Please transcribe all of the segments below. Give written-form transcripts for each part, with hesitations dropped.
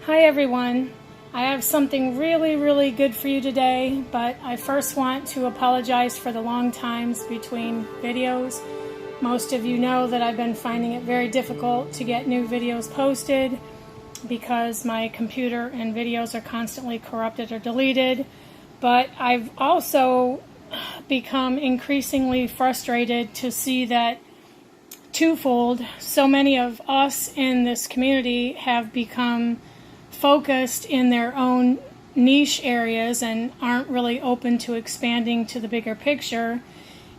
Hi everyone. I have something really good for you today, but I first want to apologize for the long times between videos. Most of you know that I've been finding it very difficult to get new videos posted because my computer and videos are constantly corrupted or deleted. But I've also become increasingly frustrated to see that twofold, so many of us in this community have become focused in their own niche areas and aren't really open to expanding to the bigger picture,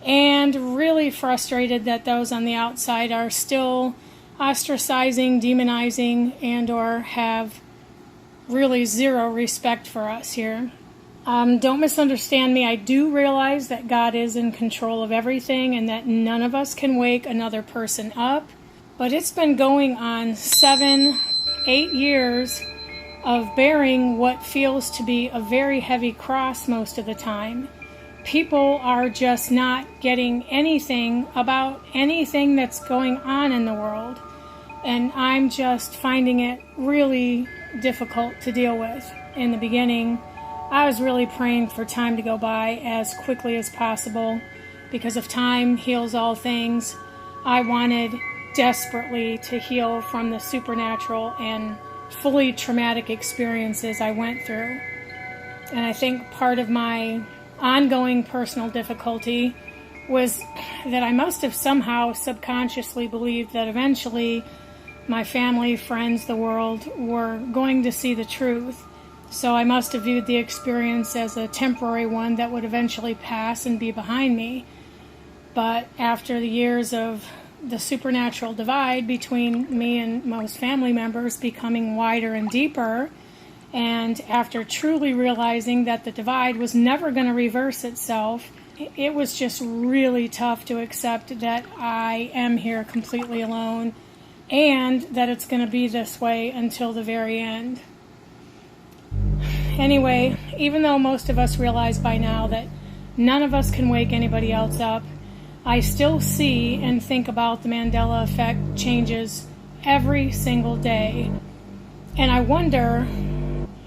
and really frustrated that those on the outside are still ostracizing, demonizing, and or have really zero respect for us here. Don't misunderstand me. I do realize that God is in control of everything and that none of us can wake another person up, but it's been going on 7-8 years of bearing what feels to be a very heavy cross most of the time. People are just not getting anything about anything that's going on in the world, and I'm just finding it really difficult to deal with. In the beginning, I was really praying for time to go by as quickly as possible, because if time heals all things, I wanted desperately to heal from the supernatural and fully traumatic experiences I went through. And I think part of my ongoing personal difficulty was that I must have somehow subconsciously believed that eventually my family, friends, the world were going to see the truth. So I must have viewed the experience as a temporary one that would eventually pass and be behind me. But after the years of the supernatural divide between me and most family members becoming wider and deeper, and after truly realizing that the divide was never going to reverse itself, it was just really tough to accept that I am here completely alone and that it's going to be this way until the very end. Anyway, even though most of us realize by now that none of us can wake anybody else up, I still see and think about the Mandela effect changes every single day. And I wonder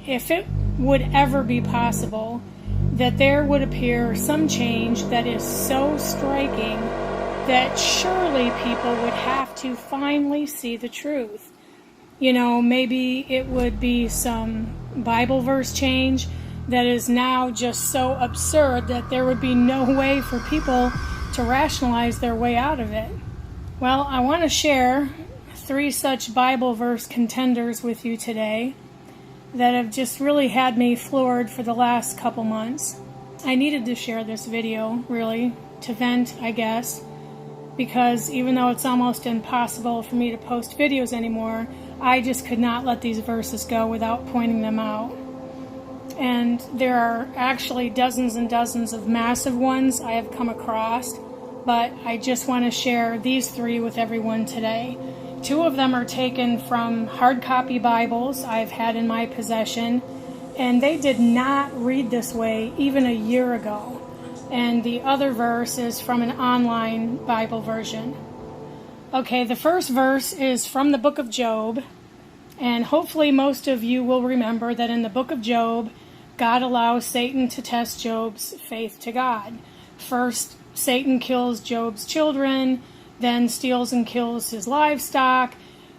if it would ever be possible that there would appear some change that is so striking that surely people would have to finally see the truth. You know, maybe it would be some Bible verse change that is now just so absurd that there would be no way for people to rationalize their way out of it. Well, I want to share 3 such Bible verse contenders with you today that have just really had me floored for the last couple months. I needed to share this video, really, to vent, I guess, because even though it's almost impossible for me to post videos anymore, I just could not let these verses go without pointing them out. And there are actually dozens and dozens of massive ones I have come across, but I just want to share these 3 with everyone today. 2 of them are taken from hard copy Bibles I've had in my possession, and they did not read this way even a year ago. And the other verse is from an online Bible version. Okay, the first verse is from the book of Job, and hopefully most of you will remember that in the book of Job, God allows Satan to test Job's faith to God. First, Satan kills Job's children, then steals and kills his livestock,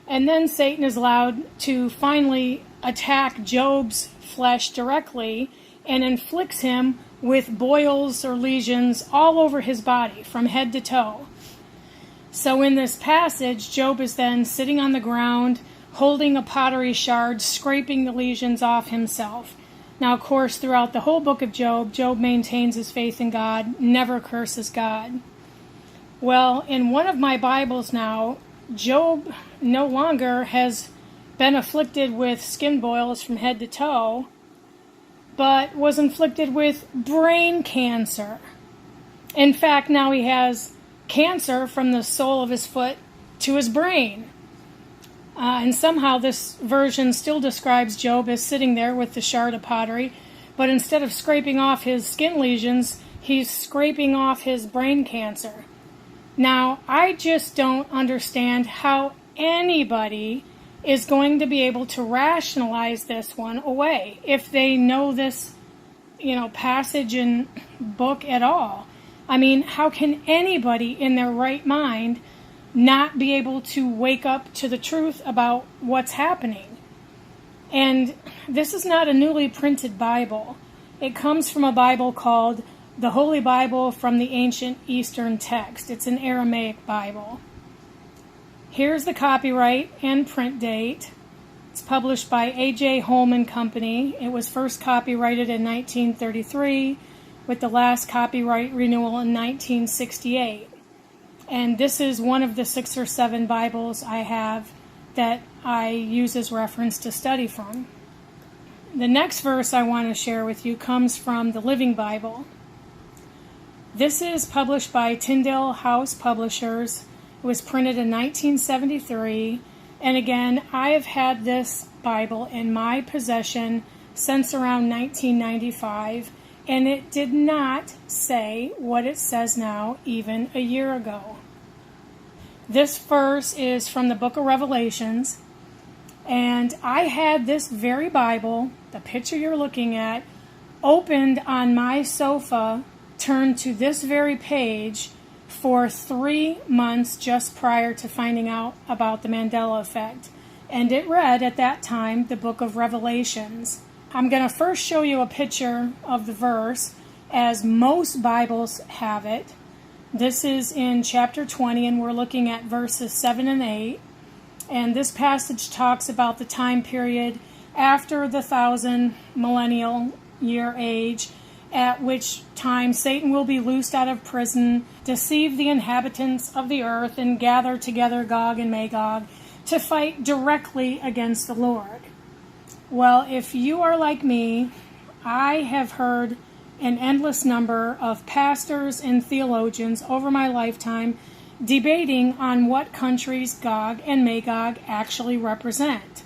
and then Satan is allowed to finally attack Job's flesh directly and inflicts him with boils or lesions all over his body from head to toe. So in this passage, Job is then sitting on the ground, holding a pottery shard, scraping the lesions off himself. Now, of course, throughout the whole book of Job, Job maintains his faith in God, never curses God. Well, in one of my Bibles now, Job no longer has been afflicted with skin boils from head to toe, but was inflicted with brain cancer. In fact, now he has cancer from the sole of his foot to his brain. And somehow this version still describes Job as sitting there with the shard of pottery, but instead of scraping off his skin lesions, he's scraping off his brain cancer. Now, I just don't understand how anybody is going to be able to rationalize this one away if they know this, passage and book at all. I mean, how can anybody in their right mind not be able to wake up to the truth about what's happening? And this is not a newly printed Bible. It comes from a Bible called the Holy Bible from the Ancient Eastern Text. It's an Aramaic Bible. Here's the copyright and print date. It's published by A.J. Holman Company. It was first copyrighted in 1933, with the last copyright renewal in 1968. And this is one of the 6 or 7 Bibles I have that I use as reference to study from. The next verse I want to share with you comes from the Living Bible. This is published by Tyndale House Publishers. It was printed in 1973. And again, I have had this Bible in my possession since around 1995. And it did not say what it says now, even a year ago. This verse is from the book of Revelations. And I had this very Bible, the picture you're looking at, opened on my sofa, turned to this very page for 3 months just prior to finding out about the Mandela effect. And it read at that time the book of Revelations. I'm going to first show you a picture of the verse as most Bibles have it. This is in chapter 20, and we're looking at verses 7 and 8. And this passage talks about the time period after the 1,000 millennial year age, at which time Satan will be loosed out of prison, deceive the inhabitants of the earth, and gather together Gog and Magog to fight directly against the Lord. Well, if you are like me, I have heard an endless number of pastors and theologians over my lifetime debating on what countries Gog and Magog actually represent.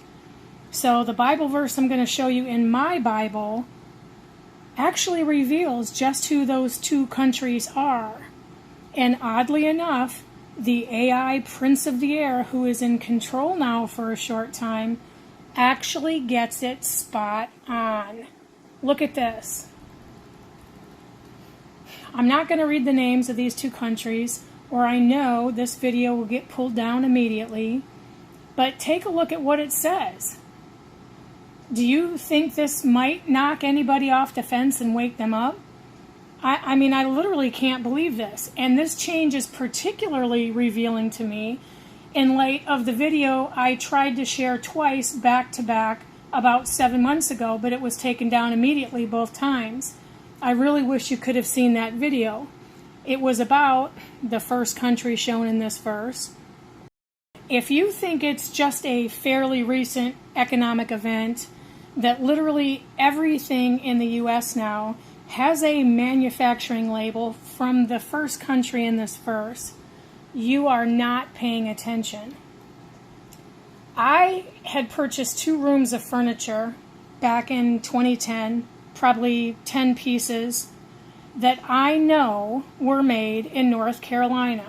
So the Bible verse I'm going to show you in my Bible actually reveals just who those 2 countries are. And oddly enough, the AI Prince of the Air, who is in control now for a short time, actually gets it spot on. Look at this. I'm not going to read the names of these 2 countries, or I know this video will get pulled down immediately, but take a look at what it says. Do you think this might knock anybody off the fence and wake them up? I mean, I literally can't believe this. And this change is particularly revealing to me in light of the video I tried to share twice back to back about 7 months ago, but it was taken down immediately both times. I really wish you could have seen that video. It was about the first country shown in this verse. If you think it's just a fairly recent economic event, that literally everything in the U.S. now has a manufacturing label from the first country in this verse, you are not paying attention. I had purchased 2 rooms of furniture back in 2010, probably 10 pieces, that I know were made in North Carolina.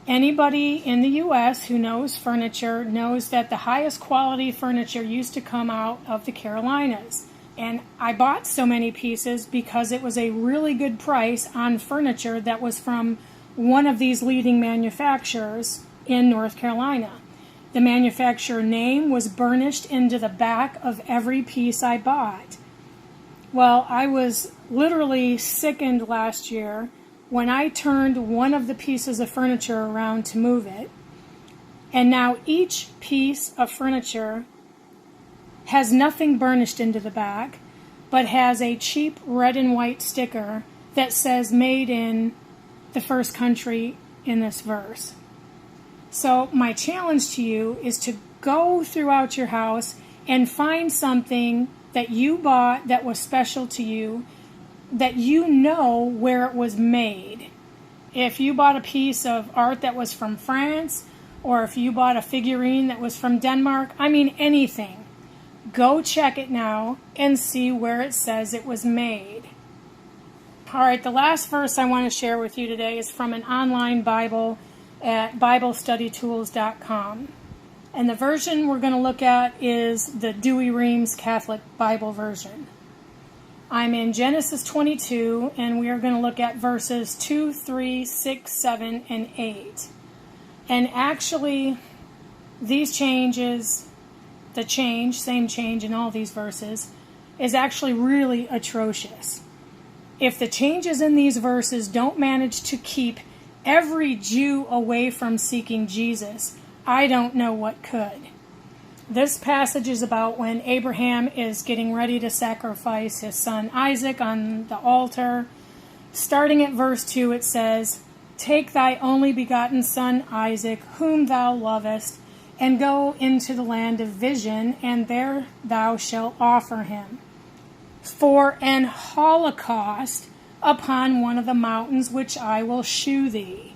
Anybody in the U.S. who knows furniture knows that the highest quality furniture used to come out of the Carolinas. And I bought so many pieces because it was a really good price on furniture that was from one of these leading manufacturers in North Carolina. The manufacturer name was burnished into the back of every piece I bought. Well, I was literally sickened last year when I turned one of the pieces of furniture around to move it. And now each piece of furniture has nothing burnished into the back, but has a cheap red and white sticker that says made in the first country in this verse. So my challenge to you is to go throughout your house and find something that you bought that was special to you, that you know where it was made. If you bought a piece of art that was from France, or if you bought a figurine that was from Denmark, I mean anything, go check it now and see where it says it was made. All right, the last verse I want to share with you today is from an online Bible at BibleStudyTools.com. And the version we're going to look at is the Dewey Reams Catholic Bible version. I'm in Genesis 22, and we are going to look at verses 2, 3, 6, 7, and 8. And actually, these changes, same change in all these verses, is actually really atrocious. If the changes in these verses don't manage to keep every Jew away from seeking Jesus, I don't know what could. This passage is about when Abraham is getting ready to sacrifice his son Isaac on the altar. Starting at verse 2, it says, "Take thy only begotten son Isaac, whom thou lovest, and go into the land of vision, and there thou shalt offer him for an holocaust upon one of the mountains which I will shew thee."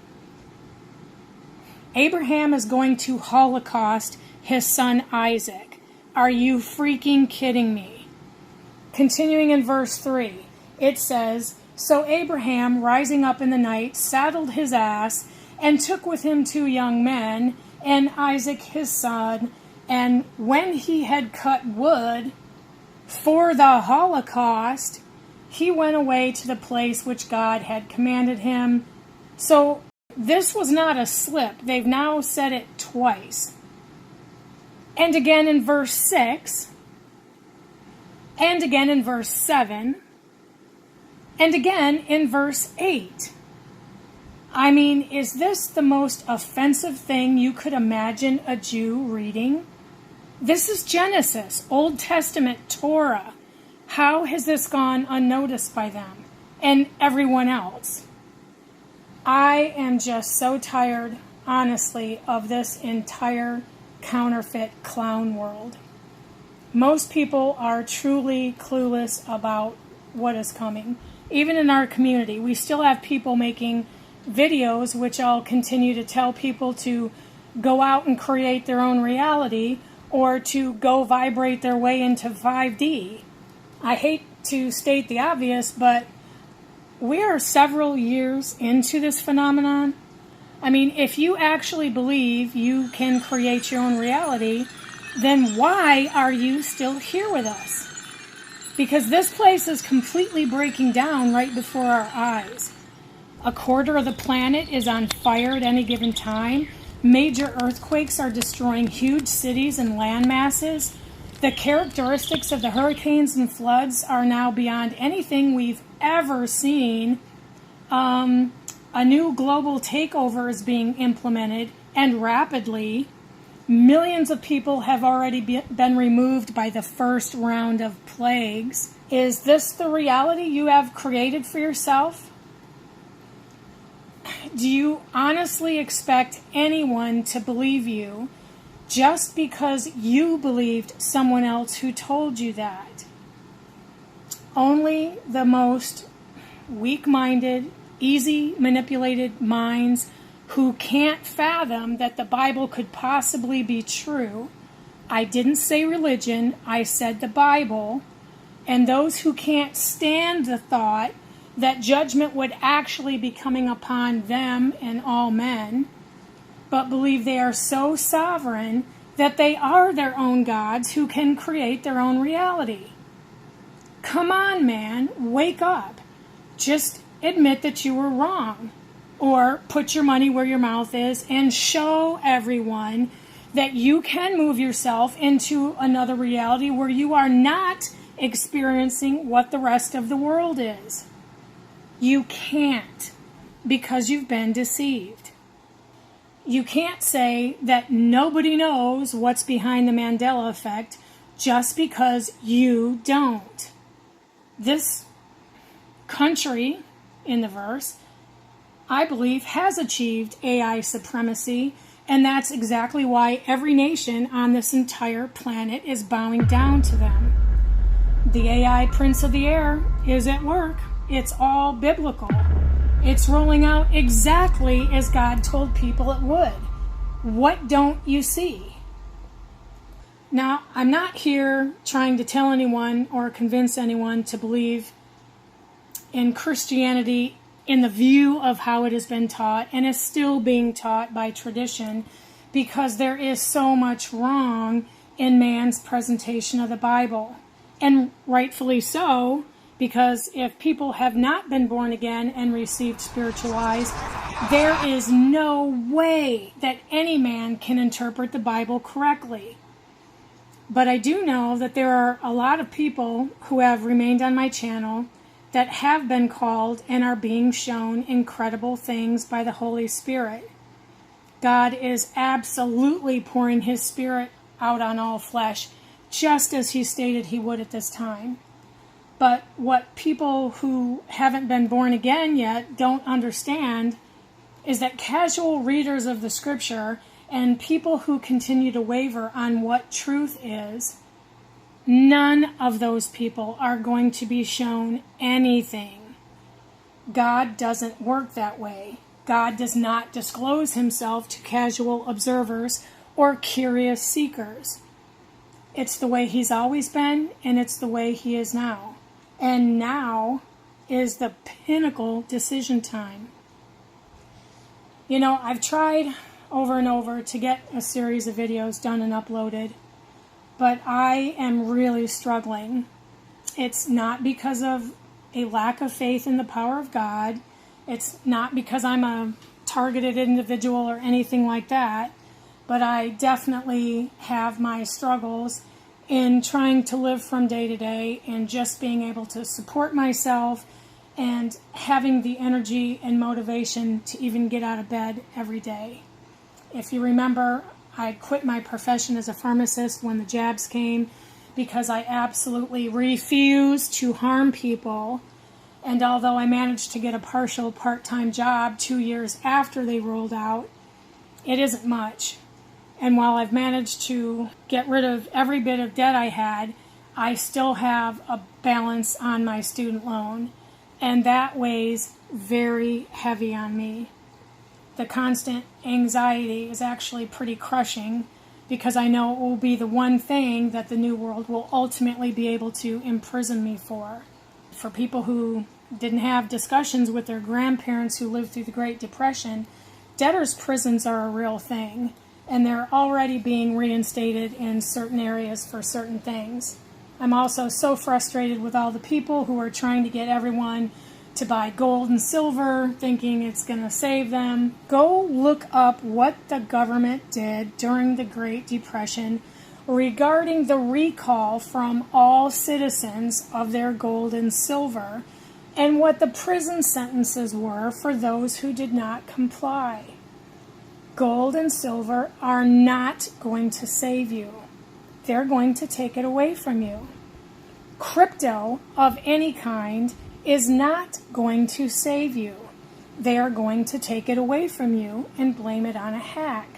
Abraham is going to holocaust his son Isaac. Are you freaking kidding me? Continuing in verse 3, it says, "So Abraham, rising up in the night, saddled his ass, and took with him 2 young men, and Isaac his son, and when he had cut wood for the holocaust, he went away to the place which God had commanded him." So this was not a slip. They've now said it twice. And again in verse 6, and again in verse 7, and again in verse 8. I mean, is this the most offensive thing you could imagine a Jew reading? This is Genesis, Old Testament Torah. How has this gone unnoticed by them and everyone else? I am just so tired, honestly, of this entire counterfeit clown world. Most people are truly clueless about what is coming. Even in our community, we still have people making videos, which I'll continue to tell people to go out and create their own reality or to go vibrate their way into 5D. I hate to state the obvious, but we are several years into this phenomenon. I mean, if you actually believe you can create your own reality, then why are you still here with us? Because this place is completely breaking down right before our eyes. 1/4 of the planet is on fire at any given time. Major earthquakes are destroying huge cities and land masses. The characteristics of the hurricanes and floods are now beyond anything we've ever seen. A new global takeover is being implemented, and rapidly. Millions of people have already been removed by the first round of plagues. Is this the reality you have created for yourself? Do you honestly expect anyone to believe you just because you believed someone else who told you that? Only the most weak-minded, easy manipulated minds who can't fathom that the Bible could possibly be true. I didn't say religion, I said the Bible. And those who can't stand the thought that judgment would actually be coming upon them and all men, but believe they are so sovereign that they are their own gods who can create their own reality. Come on, man, wake up. Just admit that you were wrong, or put your money where your mouth is and show everyone that you can move yourself into another reality where you are not experiencing what the rest of the world is. You can't, because you've been deceived. You can't say that nobody knows what's behind the Mandela effect just because you don't. This country, in the verse, I believe, has achieved AI supremacy, and that's exactly why every nation on this entire planet is bowing down to them. The AI Prince of the Air is at work. It's all biblical. It's rolling out exactly as God told people it would. What don't you see? Now, I'm not here trying to tell anyone or convince anyone to believe in Christianity in the view of how it has been taught and is still being taught by tradition, because there is so much wrong in man's presentation of the Bible. And rightfully so, because if people have not been born again and received spiritual eyes, there is no way that any man can interpret the Bible correctly. But I do know that there are a lot of people who have remained on my channel that have been called and are being shown incredible things by the Holy Spirit. God is absolutely pouring His Spirit out on all flesh, just as He stated He would at this time. But what people who haven't been born again yet don't understand is that casual readers of the Scripture and people who continue to waver on what truth is, none of those people are going to be shown anything. God doesn't work that way. God does not disclose Himself to casual observers or curious seekers. It's the way He's always been, and it's the way He is now. And now is the pinnacle decision time. You know, I've tried over and over to get a series of videos done and uploaded, but I am really struggling. It's not because of a lack of faith in the power of God. It's not because I'm a targeted individual or anything like that, but I definitely have my struggles in trying to live from day to day and just being able to support myself and having the energy and motivation to even get out of bed every day. If you remember, I quit my profession as a pharmacist when the jabs came because I absolutely refused to harm people. And although I managed to get a partial part-time job 2 years after they rolled out, it isn't much. And while I've managed to get rid of every bit of debt I had, I still have a balance on my student loan. And that weighs very heavy on me. The constant anxiety is actually pretty crushing because I know it will be the one thing that the New World will ultimately be able to imprison me for. For people who didn't have discussions with their grandparents who lived through the Great Depression, debtors' prisons are a real thing, and they're already being reinstated in certain areas for certain things. I'm also so frustrated with all the people who are trying to get everyone to buy gold and silver, thinking it's going to save them. Go look up what the government did during the Great Depression regarding the recall from all citizens of their gold and silver, and what the prison sentences were for those who did not comply. Gold and silver are not going to save you. They're going to take it away from you. Crypto of any kind is not going to save you. They are going to take it away from you and blame it on a hack.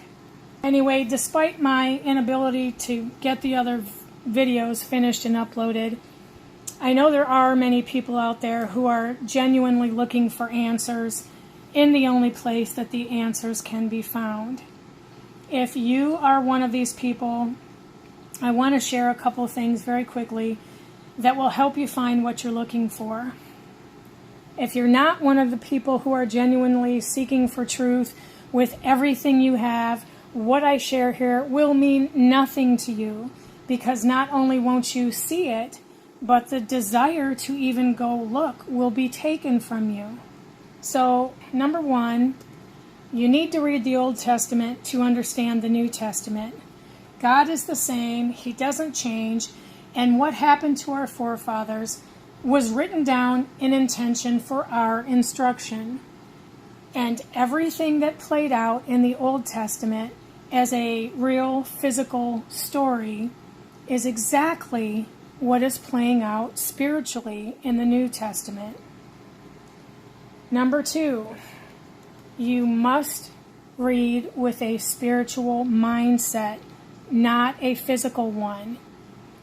Anyway, despite my inability to get the other videos finished and uploaded, I know there are many people out there who are genuinely looking for answers in the only place that the answers can be found. If you are one of these people, I want to share a couple of things very quickly that will help you find what you're looking for. If you're not one of the people who are genuinely seeking for truth with everything you have, what I share here will mean nothing to you, because not only won't you see it, but the desire to even go look will be taken from you. So, number one, you need to read the Old Testament to understand the New Testament. God is the same, He doesn't change, and what happened to our forefathers was written down in intention for our instruction. And everything that played out in the Old Testament as a real physical story is exactly what is playing out spiritually in the New Testament. Number two, you must read with a spiritual mindset, not a physical one.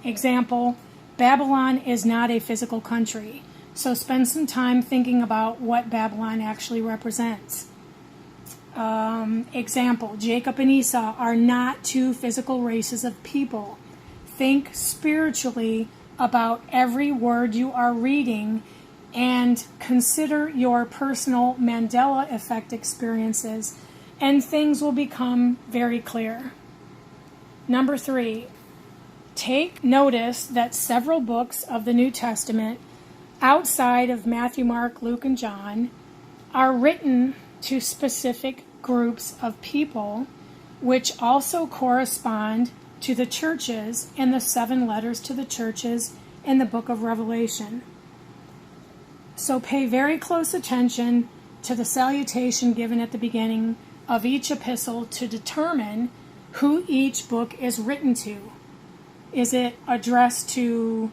Example, Babylon is not a physical country, so spend some time thinking about what Babylon actually represents. Example, Jacob and Esau are not two physical races of people. Think spiritually about every word you are reading and consider your personal Mandela effect experiences and things will become very clear. Number 3, take notice that several books of the New Testament outside of Matthew, Mark, Luke, and John are written to specific groups of people, which also correspond to the churches in the 7 letters to the churches in the book of Revelation. So pay very close attention to the salutation given at the beginning of each epistle to determine who each book is written to. Is it addressed to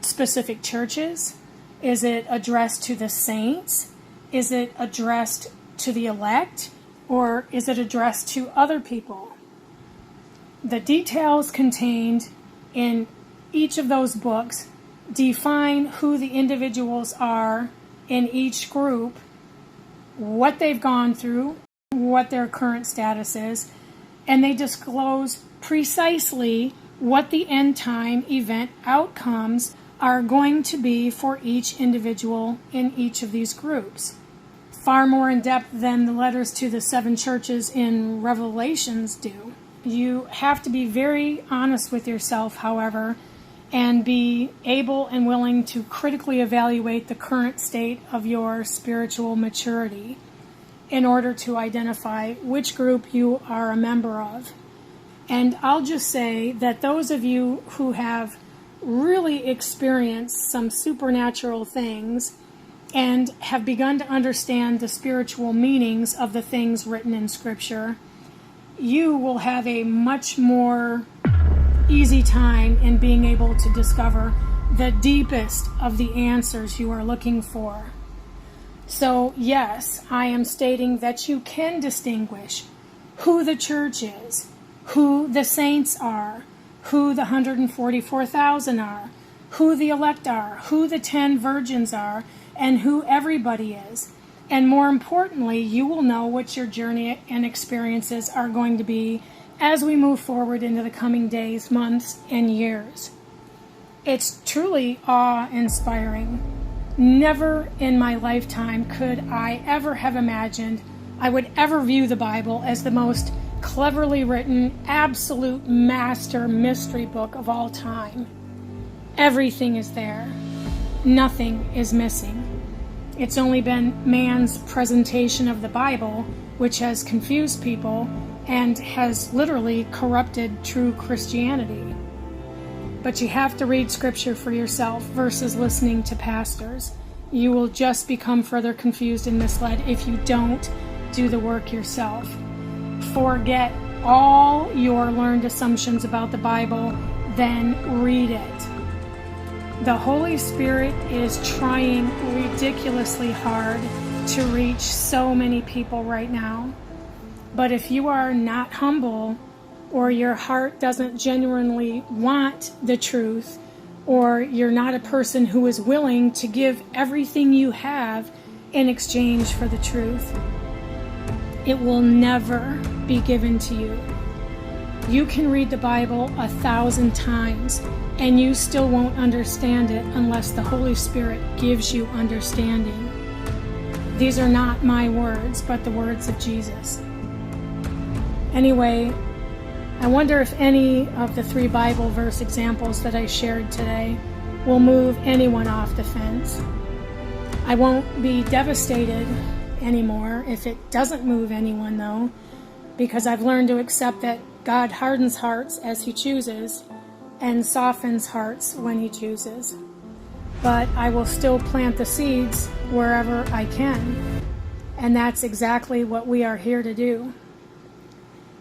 specific churches? Is it addressed to the saints? Is it addressed to the elect? Or is it addressed to other people? The details contained in each of those books define who the individuals are in each group, what they've gone through, what their current status is, and they disclose precisely what the end time event outcomes are going to be for each individual in each of these groups. Far more in depth than the letters to the 7 churches in Revelations do. You have to be very honest with yourself, however, and be able and willing to critically evaluate the current state of your spiritual maturity in order to identify which group you are a member of. And I'll just say that those of you who have really experienced some supernatural things and have begun to understand the spiritual meanings of the things written in Scripture, you will have a much more easy time in being able to discover the deepest of the answers you are looking for. So yes, I am stating that you can distinguish who the church is, who the saints are, who the 144,000 are, who the elect are, who the 10 virgins are, and who everybody is. And more importantly, you will know what your journey and experiences are going to be as we move forward into the coming days, months, and years. It's truly awe-inspiring. Never in my lifetime could I ever have imagined I would ever view the Bible as the most cleverly written, absolute master mystery book of all time. Everything is there. Nothing is missing. It's only been man's presentation of the Bible which has confused people and has literally corrupted true Christianity. But you have to read Scripture for yourself versus listening to pastors. You will just become further confused and misled if you don't do the work yourself. Forget all your learned assumptions about the Bible, then read it. The Holy Spirit is trying ridiculously hard to reach so many people right now. But if you are not humble, or your heart doesn't genuinely want the truth, or you're not a person who is willing to give everything you have in exchange for the truth, it will never be given to you. You can read the Bible 1,000 times, and you still won't understand it unless the Holy Spirit gives you understanding. These are not my words, but the words of Jesus. Anyway, I wonder if any of the 3 Bible verse examples that I shared today will move anyone off the fence. I won't be devastated anymore if it doesn't move anyone, though, because I've learned to accept that God hardens hearts as He chooses and softens hearts when He chooses. But I will still plant the seeds wherever I can, and that's exactly what we are here to do.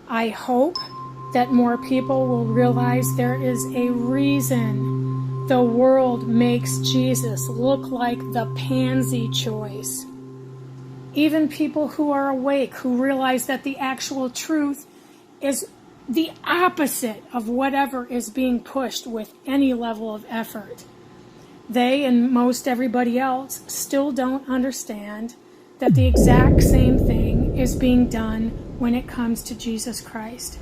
I hope that more people will realize there is a reason the world makes Jesus look like the pansy choice. Even people who are awake, who realize that the actual truth is the opposite of whatever is being pushed with any level of effort. They and most everybody else still don't understand that the exact same thing is being done when it comes to Jesus Christ.